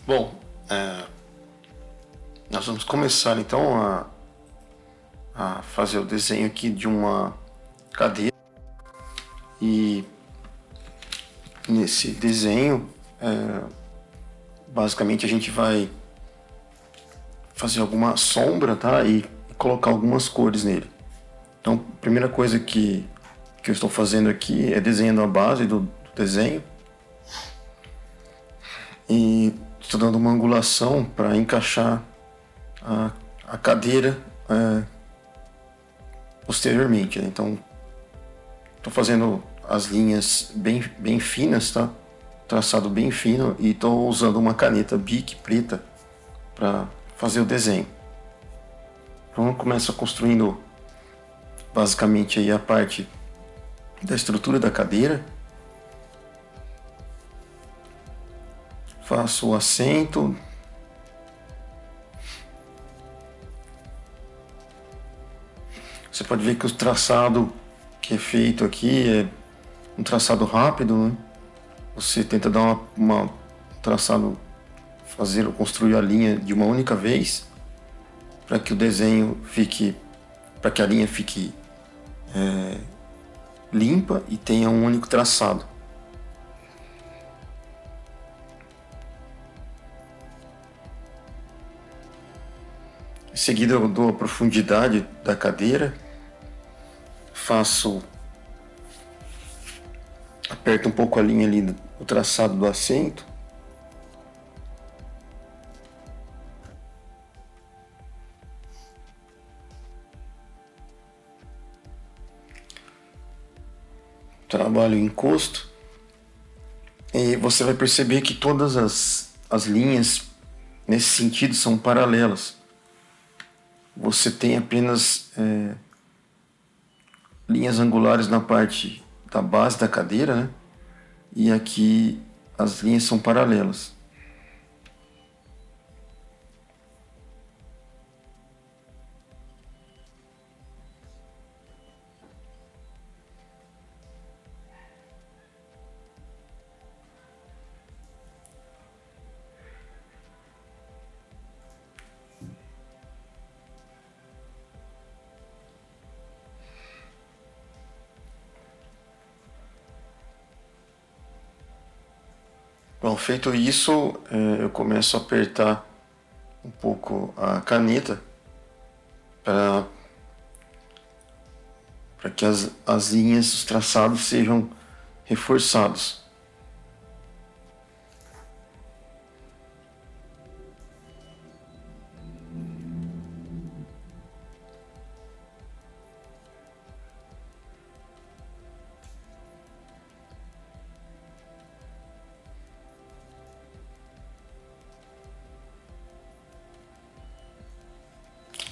Bom, nós vamos começar então a fazer o desenho aqui de uma cadeira. E nesse desenho, basicamente a gente vai fazer alguma sombra, tá? E colocar algumas cores nele. Então, a primeira coisa que eu estou fazendo aqui é desenhando a base do desenho. E estou dando uma angulação para encaixar a cadeira posteriormente, né? Então, estou fazendo as linhas bem finas, tá? Traçado bem fino, e estou usando uma caneta Bic preta para fazer o desenho. Então, eu começo construindo basicamente aí a parte da estrutura da cadeira. Faço o assento. Você pode ver que o traçado que é feito aqui é um traçado rápido, né? Você tenta dar um traçado, fazer ou construir a linha de uma única vez, para que o desenho fique, para que a linha fique limpa e tenha um único traçado. Em seguida eu dou a profundidade da cadeira, aperto um pouco a linha ali do traçado do assento. Trabalho o encosto. E você vai perceber que todas as linhas nesse sentido são paralelas. Você tem apenas linhas angulares na parte da base da cadeira, né? E aqui as linhas são paralelas. Bom, feito isso, eu começo a apertar um pouco a caneta para que as linhas, os traçados sejam reforçados.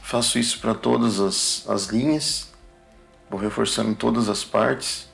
Faço isso para todas as linhas, vou reforçando todas as partes.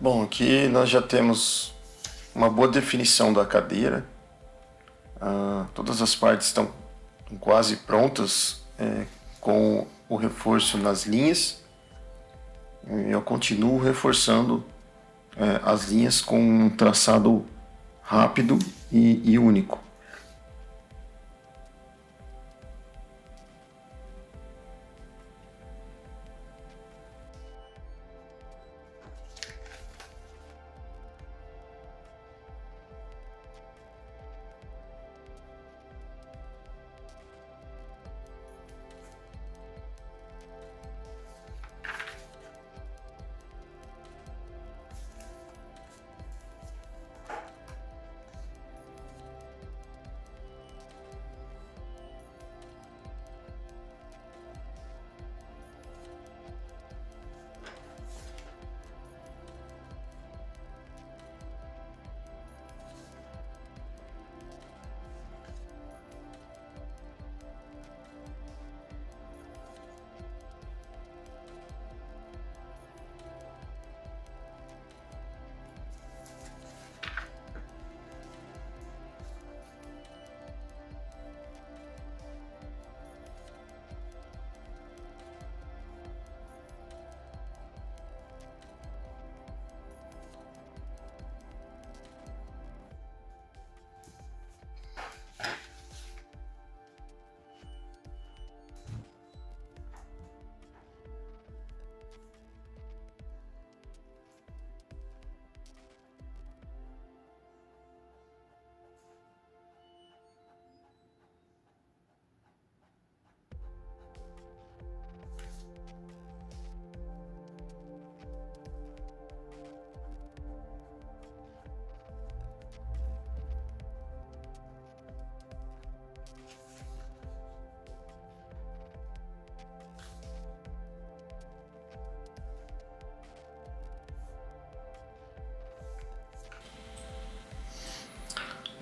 Bom, aqui nós já temos uma boa definição da cadeira. Todas as partes estão quase prontas, com o reforço nas linhas. Eu continuo reforçando as linhas com um traçado rápido e único.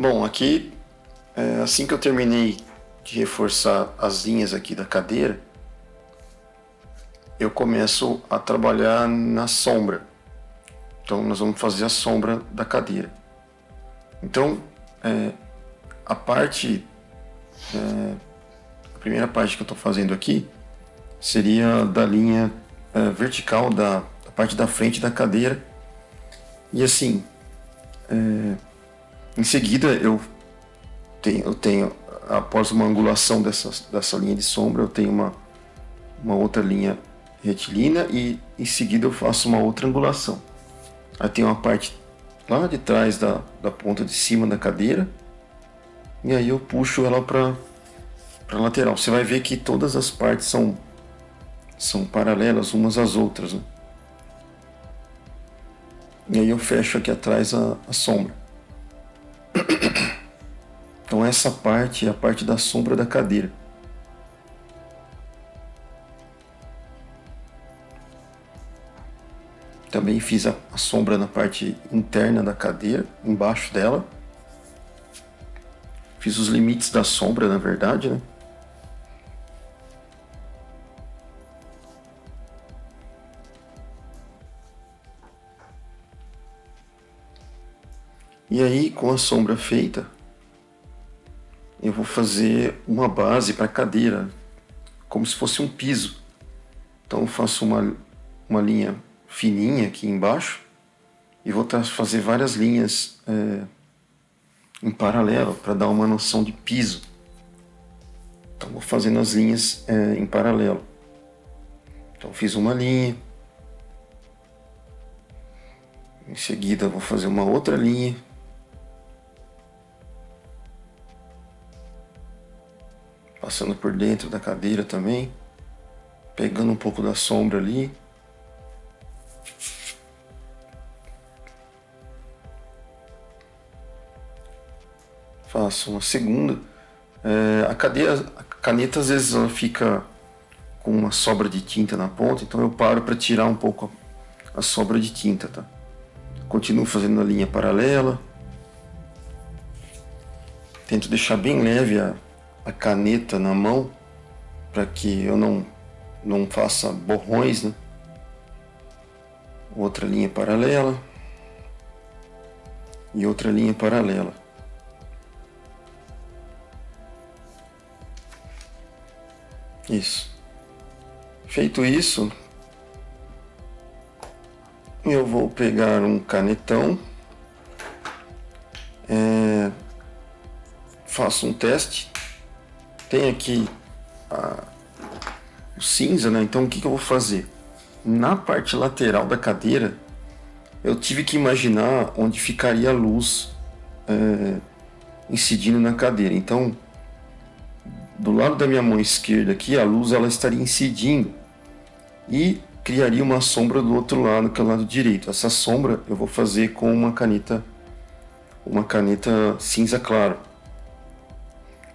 Bom, aqui, assim que eu terminei de reforçar as linhas aqui da cadeira, eu começo a trabalhar na sombra. Então nós vamos fazer a sombra da cadeira. Então, a primeira parte que eu estou fazendo aqui seria da linha vertical da parte da frente da cadeira. E assim, em seguida eu tenho, após uma angulação dessa linha de sombra, eu tenho uma outra linha retilínea e em seguida eu faço uma outra angulação. Aí tem uma parte lá de trás da ponta de cima da cadeira e aí eu puxo ela para a lateral. Você vai ver que todas as partes são paralelas umas às outras, né? E aí eu fecho aqui atrás a sombra. Então essa parte é a parte da sombra da cadeira. Também fiz a sombra na parte interna da cadeira, embaixo dela. Fiz os limites da sombra, na verdade, né? E aí, com a sombra feita, eu vou fazer uma base para a cadeira, como se fosse um piso. Então eu faço uma linha fininha aqui embaixo e vou fazer várias linhas em paralelo para dar uma noção de piso. Então vou fazendo as linhas em paralelo. Então fiz uma linha, em seguida vou fazer uma outra linha, passando por dentro da cadeira também, pegando um pouco da sombra ali. Faço uma segunda. A caneta às vezes ela fica com uma sobra de tinta na ponta, então eu paro para tirar um pouco a sobra de tinta, tá? Continuo fazendo a linha paralela. Tento deixar bem leve a caneta na mão para que eu não faça borrões, né? Outra linha paralela e outra linha paralela. Isso. Feito isso, eu vou pegar um canetão, faço um teste. Tem aqui o cinza, né? Então o que eu vou fazer? Na parte lateral da cadeira, eu tive que imaginar onde ficaria a luz incidindo na cadeira. Então, do lado da minha mão esquerda aqui, a luz ela estaria incidindo e criaria uma sombra do outro lado, que é o lado direito. Essa sombra eu vou fazer com uma caneta cinza claro.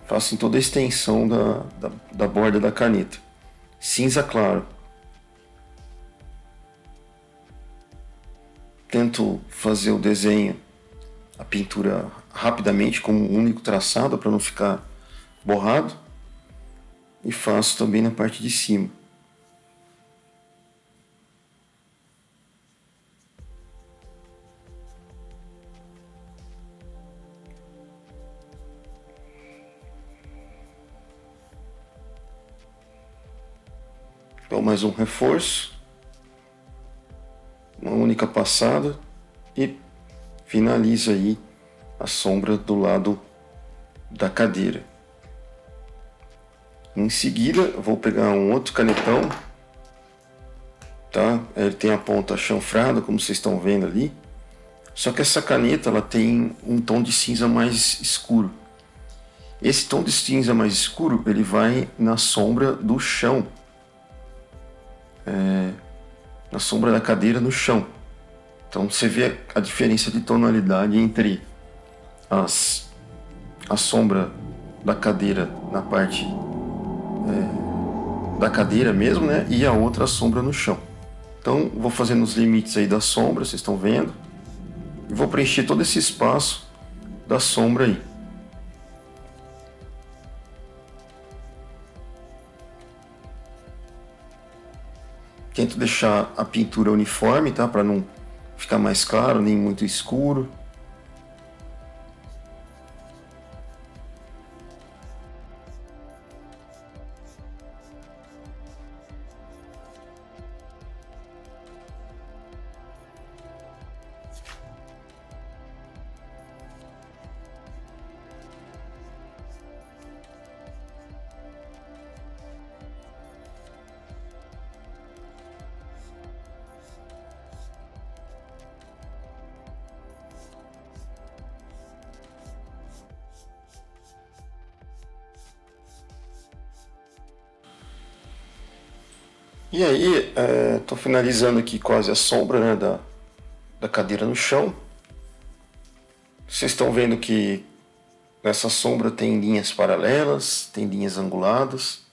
Faço em toda a extensão da borda da caneta. Cinza claro. Tento fazer o desenho, a pintura rapidamente com um único traçado para não ficar borrado. E faço também na parte de cima. Dou mais um reforço, uma única passada e finalizo aí a sombra do lado da cadeira. Em seguida, eu vou pegar um outro canetão, tá? Ele tem a ponta chanfrada, como vocês estão vendo ali. Só que essa caneta ela tem um tom de cinza mais escuro. Esse tom de cinza mais escuro ele vai na sombra do chão, na sombra da cadeira no chão. Então você vê a diferença de tonalidade entre a sombra da cadeira na parte da cadeira mesmo, né? E a outra sombra no chão. Então vou fazendo os limites aí da sombra, vocês estão vendo. E vou preencher todo esse espaço da sombra aí. Tento deixar a pintura uniforme, tá? Para não ficar mais claro, nem muito escuro. E aí, estou finalizando aqui quase a sombra, né, da cadeira no chão. Vocês estão vendo que nessa sombra tem linhas paralelas, tem linhas anguladas.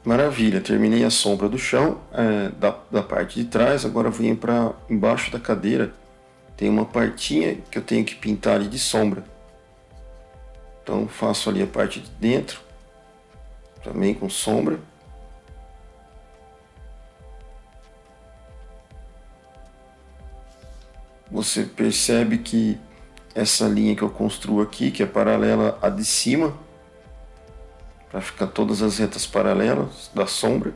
Maravilha, terminei a sombra do chão, da parte de trás. Agora venho para embaixo da cadeira. Tem uma partinha que eu tenho que pintar ali de sombra. Então faço ali a parte de dentro, também com sombra. Você percebe que essa linha que eu construo aqui, que é paralela à de cima, para ficar todas as retas paralelas da sombra.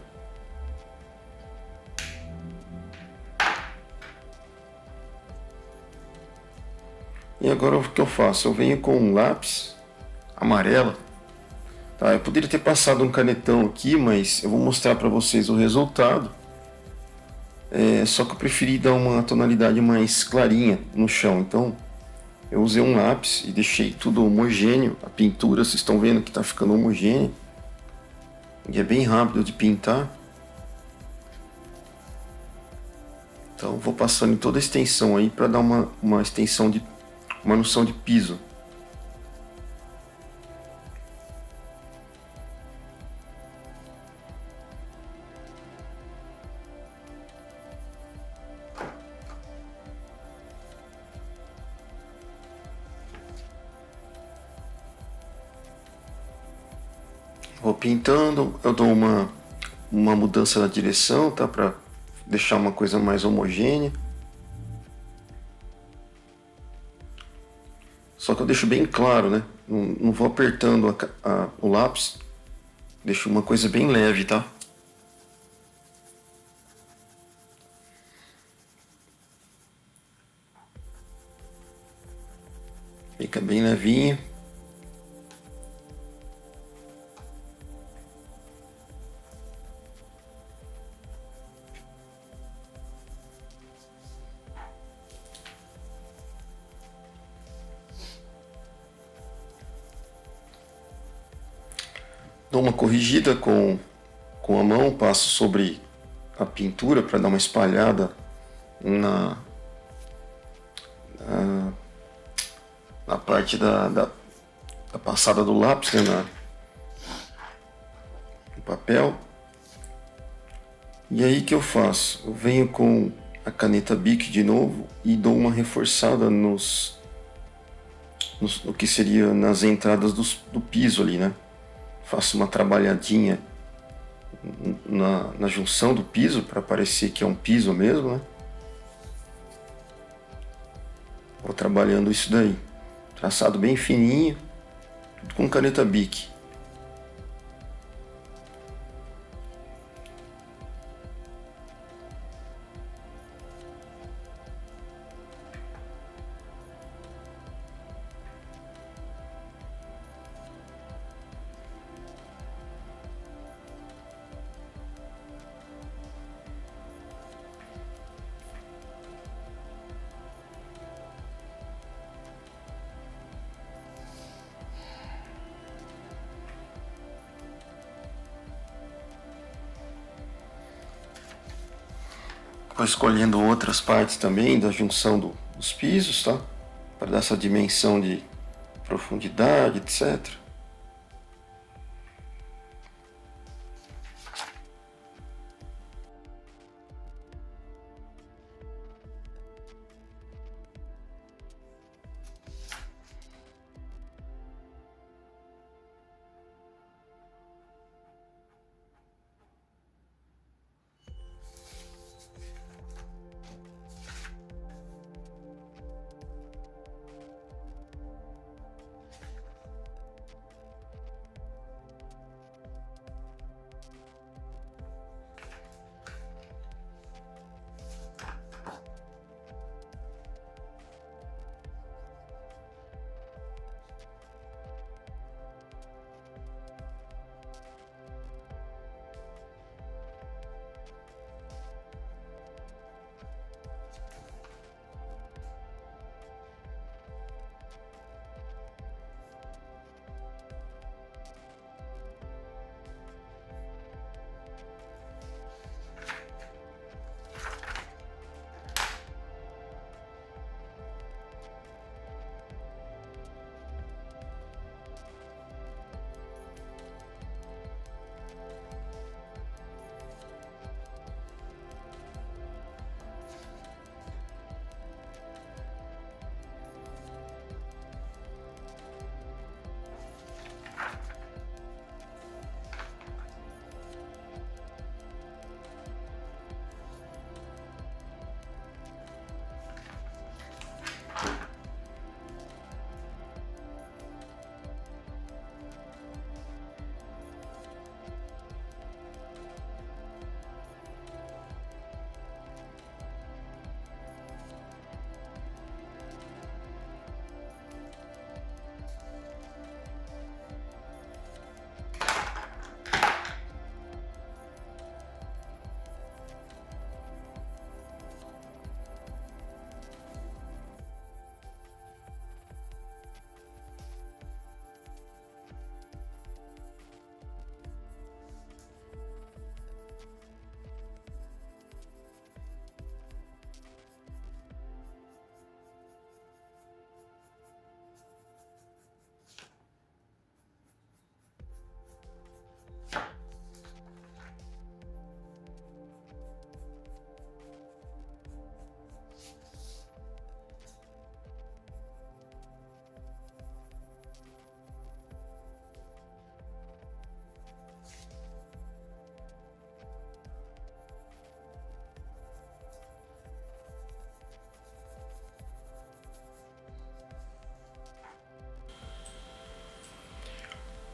E agora o que eu faço? Eu venho com um lápis amarelo. Tá, eu poderia ter passado um canetão aqui, mas eu vou mostrar para vocês o resultado. Só que eu preferi dar uma tonalidade mais clarinha no chão. Então eu usei um lápis e deixei tudo homogêneo. A pintura, vocês estão vendo que está ficando homogênea. E é bem rápido de pintar. Então vou passando em toda a extensão aí para dar uma extensão de uma noção de piso. Vou pintando, eu dou uma mudança na direção, tá? Para deixar uma coisa mais homogênea. Só que eu deixo bem claro, né? Não vou apertando o lápis. Deixo uma coisa bem leve, tá? Fica bem levinho. Dou uma corrigida com a mão, passo sobre a pintura para dar uma espalhada na parte da passada do lápis, né, no papel. E aí que eu faço? Eu venho com a caneta Bic de novo e dou uma reforçada no que seria nas entradas do piso ali, né? Faço uma trabalhadinha na junção do piso para parecer que é um piso mesmo, né? Vou trabalhando isso daí. Traçado bem fininho, tudo com caneta Bic. Estou escolhendo outras partes também da junção dos pisos, tá? Para dar essa dimensão de profundidade, etc.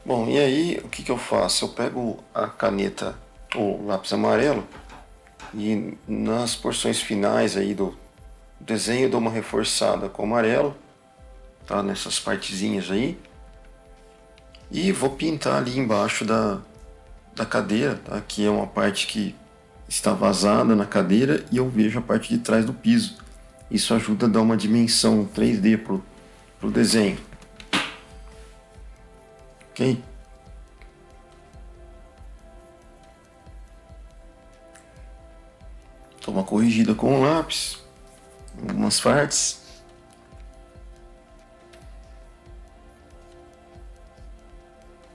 Bom, e aí o que eu faço? Eu pego a caneta ou lápis amarelo e nas porções finais aí do desenho eu dou uma reforçada com amarelo, tá? Nessas partezinhas aí. E vou pintar ali embaixo da cadeira, tá? Que é uma parte que está vazada na cadeira e eu vejo a parte de trás do piso. Isso ajuda a dar uma dimensão 3D pro desenho. Ok? Dou uma corrigida com o lápis, em algumas partes.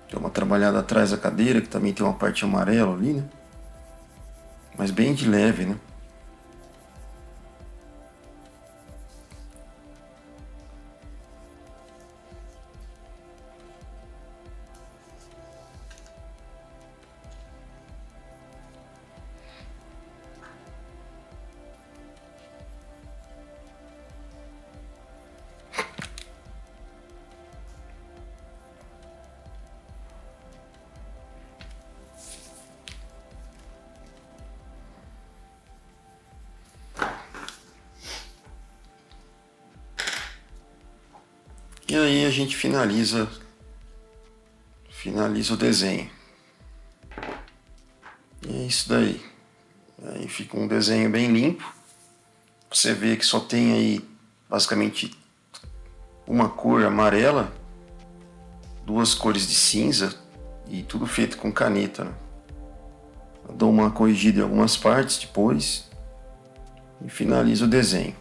Dou uma trabalhada atrás da cadeira, que também tem uma parte amarela ali, né? Mas bem de leve, né? E aí a gente finaliza o desenho. E é isso daí. Aí fica um desenho bem limpo. Você vê que só tem aí basicamente uma cor amarela, duas cores de cinza e tudo feito com caneta, né? Eu dou uma corrigida em algumas partes depois. e finalizo o desenho.